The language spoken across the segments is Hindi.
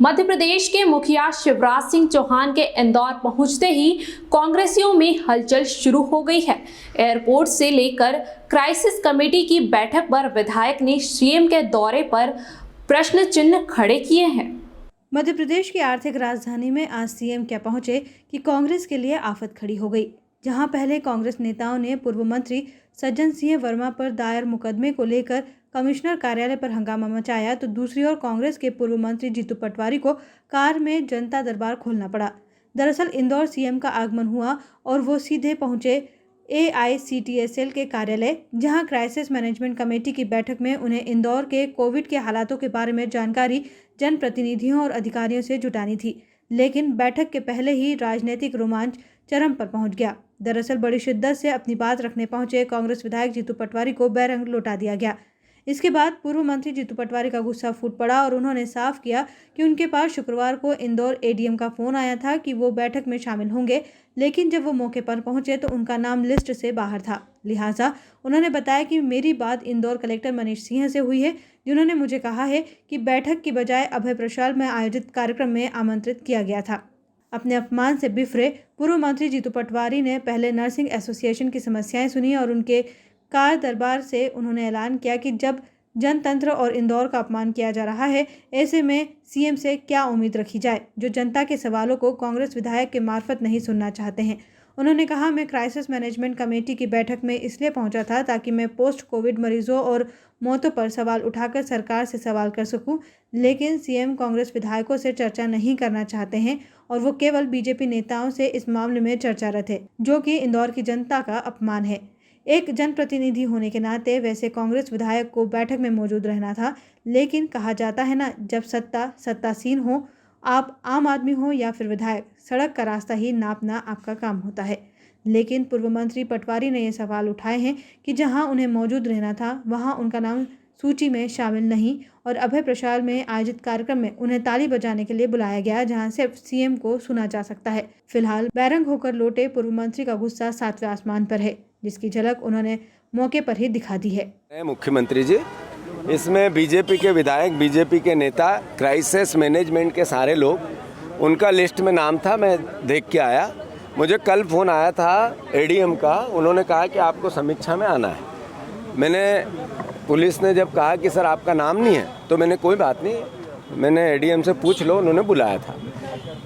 मध्य प्रदेश के मुखिया शिवराज सिंह चौहान के इंदौर पहुंचते ही कांग्रेसियों में हलचल शुरू हो गई है। एयरपोर्ट से लेकर क्राइसिस कमेटी की बैठक पर विधायक ने सीएम के दौरे पर प्रश्न चिन्ह खड़े किए हैं। मध्य प्रदेश की आर्थिक राजधानी में आज सीएम क्या पहुंचे कि कांग्रेस के लिए आफत खड़ी हो गई। जहां पहले कांग्रेस नेताओं ने पूर्व मंत्री सज्जन सिंह वर्मा पर दायर मुकदमे को लेकर कमिश्नर कार्यालय पर हंगामा मचाया, तो दूसरी ओर कांग्रेस के पूर्व मंत्री जीतू पटवारी को कार में जनता दरबार खोलना पड़ा। दरअसल इंदौर सीएम का आगमन हुआ और वो सीधे पहुंचे AICTSL के कार्यालय, जहां क्राइसिस मैनेजमेंट कमेटी की बैठक में उन्हें इंदौर के कोविड के हालातों के बारे में जानकारी जनप्रतिनिधियों और अधिकारियों से जुटानी थी। लेकिन बैठक के पहले ही राजनीतिक रोमांच चरम पर पहुंच गया। दरअसल बड़ी शिद्दत से अपनी बात रखने पहुंचे कांग्रेस विधायक जीतू पटवारी को बेरंग लौटा दिया गया। इसके बाद पूर्व मंत्री जीतू पटवारी का गुस्सा फूट पड़ा और उन्होंने साफ किया कि उनके पास शुक्रवार को इंदौर ADM का फोन आया था कि वो बैठक में शामिल होंगे, लेकिन जब वो मौके पर पहुंचे तो उनका नाम लिस्ट से बाहर था। लिहाजा उन्होंने बताया कि मेरी बात इंदौर कलेक्टर मनीष सिंह से हुई है, जिन्होंने मुझे कहा है कि बैठक की बजाय अभय प्रशाल में आयोजित कार्यक्रम में आमंत्रित किया गया था। अपने अपमान से बिफरे पूर्व मंत्री जीतू पटवारी ने पहले नर्सिंग एसोसिएशन की समस्याएं सुनी और उनके कार दरबार से उन्होंने ऐलान किया कि जब जनतंत्र और इंदौर का अपमान किया जा रहा है, ऐसे में सीएम से क्या उम्मीद रखी जाए, जो जनता के सवालों को कांग्रेस विधायक के मार्फत नहीं सुनना चाहते हैं। उन्होंने कहा, मैं क्राइसिस मैनेजमेंट कमेटी की बैठक में इसलिए पहुंचा था ताकि मैं पोस्ट कोविड मरीजों और मौतों पर सवाल उठाकर सरकार से सवाल कर सकूं, लेकिन सीएम कांग्रेस विधायकों से चर्चा नहीं करना चाहते हैं और वो केवल बीजेपी नेताओं से इस मामले में चर्चारत है, जो कि इंदौर की जनता का अपमान है। एक जनप्रतिनिधि होने के नाते वैसे कांग्रेस विधायक को बैठक में मौजूद रहना था, लेकिन कहा जाता है ना, जब सत्तासीन हो, आप आम आदमी हो या फिर विधायक, सड़क का रास्ता ही नापना आपका काम होता है। लेकिन पूर्व मंत्री पटवारी ने ये सवाल उठाए हैं कि जहां उन्हें मौजूद रहना था वहां उनका नाम सूची में शामिल नहीं और अभय प्रशाल में आयोजित कार्यक्रम में उन्हें ताली बजाने के लिए बुलाया गया, जहां सिर्फ सीएम को सुना जा सकता है। फिलहाल बैरंग होकर लौटे पूर्व मंत्री का गुस्सा 7वें आसमान पर है, जिसकी झलक उन्होंने मौके पर ही दिखा दी है। मुख्यमंत्री जी, इसमें बीजेपी के विधायक, बीजेपी के नेता, क्राइसिस मैनेजमेंट के सारे लोग, उनका लिस्ट में नाम था, मैं देख के आया। मुझे कल फ़ोन आया था ADM का, उन्होंने कहा कि आपको समीक्षा में आना है। पुलिस ने जब कहा कि सर आपका नाम नहीं है, तो मैंने कोई बात नहीं, मैंने ADM से पूछ लो, उन्होंने बुलाया था।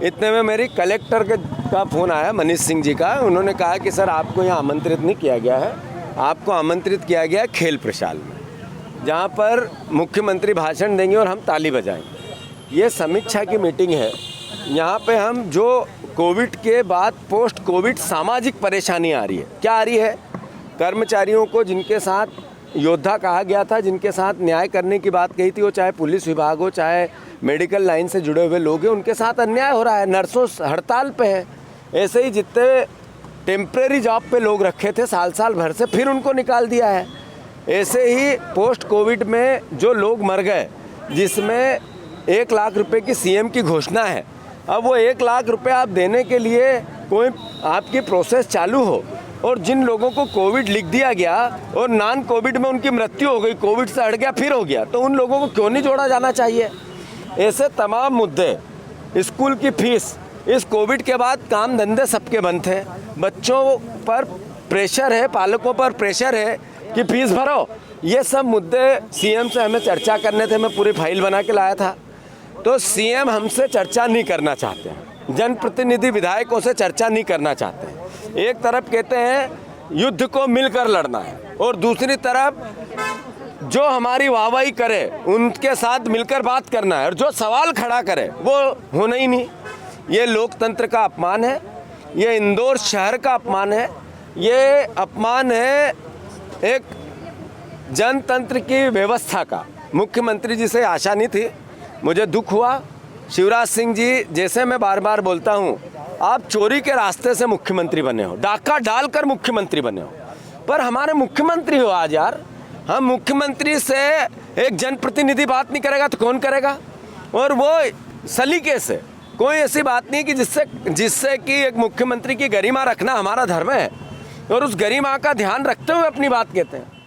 इतने में मेरी कलेक्टर का फ़ोन आया, मनीष सिंह जी का। उन्होंने कहा कि सर आपको यहाँ आमंत्रित नहीं किया गया है, आपको आमंत्रित किया गया है खेल प्रशाल में, जहाँ पर मुख्यमंत्री भाषण देंगे और हम ताली बजाएंगे। ये समीक्षा की मीटिंग है। यहाँ पे हम जो कोविड के बाद पोस्ट कोविड सामाजिक परेशानी आ रही है, क्या आ रही है, कर्मचारियों को जिनके साथ योद्धा कहा गया था, जिनके साथ न्याय करने की बात कही थी, वो चाहे पुलिस विभाग हो, चाहे मेडिकल लाइन से जुड़े हुए लोग हैं, उनके साथ अन्याय हो रहा है। नर्सों हड़ताल पे है। ऐसे ही जितने टेम्परेरी जॉब पे लोग रखे थे साल भर से, फिर उनको निकाल दिया है। ऐसे ही पोस्ट कोविड में जो लोग मर गए, जिसमें 1 लाख रुपए की CM की घोषणा है, अब वो 1 लाख रुपए आप देने के लिए कोई आपकी प्रोसेस चालू हो और जिन लोगों को कोविड लिख दिया गया और नॉन कोविड में उनकी मृत्यु हो गई, कोविड से हट गया फिर हो गया, तो उन लोगों को क्यों नहीं जोड़ा जाना चाहिए। ऐसे तमाम मुद्दे, स्कूल की फीस, इस कोविड के बाद काम धंधे सबके बंद थे, बच्चों पर प्रेशर है, पालकों पर प्रेशर है कि फीस भरो। ये सब मुद्दे CM से हमें चर्चा करने थे, मैं पूरी फाइल बना के लाया था। तो CM हमसे चर्चा नहीं करना चाहते हैं, जनप्रतिनिधि विधायकों से चर्चा नहीं करना चाहते हैं। एक तरफ कहते हैं युद्ध को मिलकर लड़ना है और दूसरी तरफ जो हमारी वाहवाही करे उनके साथ मिलकर बात करना है और जो सवाल खड़ा करे वो होना ही नहीं। ये लोकतंत्र का अपमान है, ये इंदौर शहर का अपमान है, ये अपमान है एक जनतंत्र की व्यवस्था का। मुख्यमंत्री जी से आशा नहीं थी, मुझे दुख हुआ। शिवराज सिंह जी, जैसे मैं बार बार बोलता हूँ, आप चोरी के रास्ते से मुख्यमंत्री बने हो, डाका डालकर मुख्यमंत्री बने हो, पर हमारे मुख्यमंत्री हो आज यार। हम मुख्यमंत्री से एक जनप्रतिनिधि बात नहीं करेगा तो कौन करेगा, और वो सलीके से। कोई ऐसी बात नहीं कि जिससे कि एक मुख्यमंत्री की गरिमा रखना हमारा धर्म है और उस गरिमा का ध्यान रखते हुए अपनी बात कहते हैं।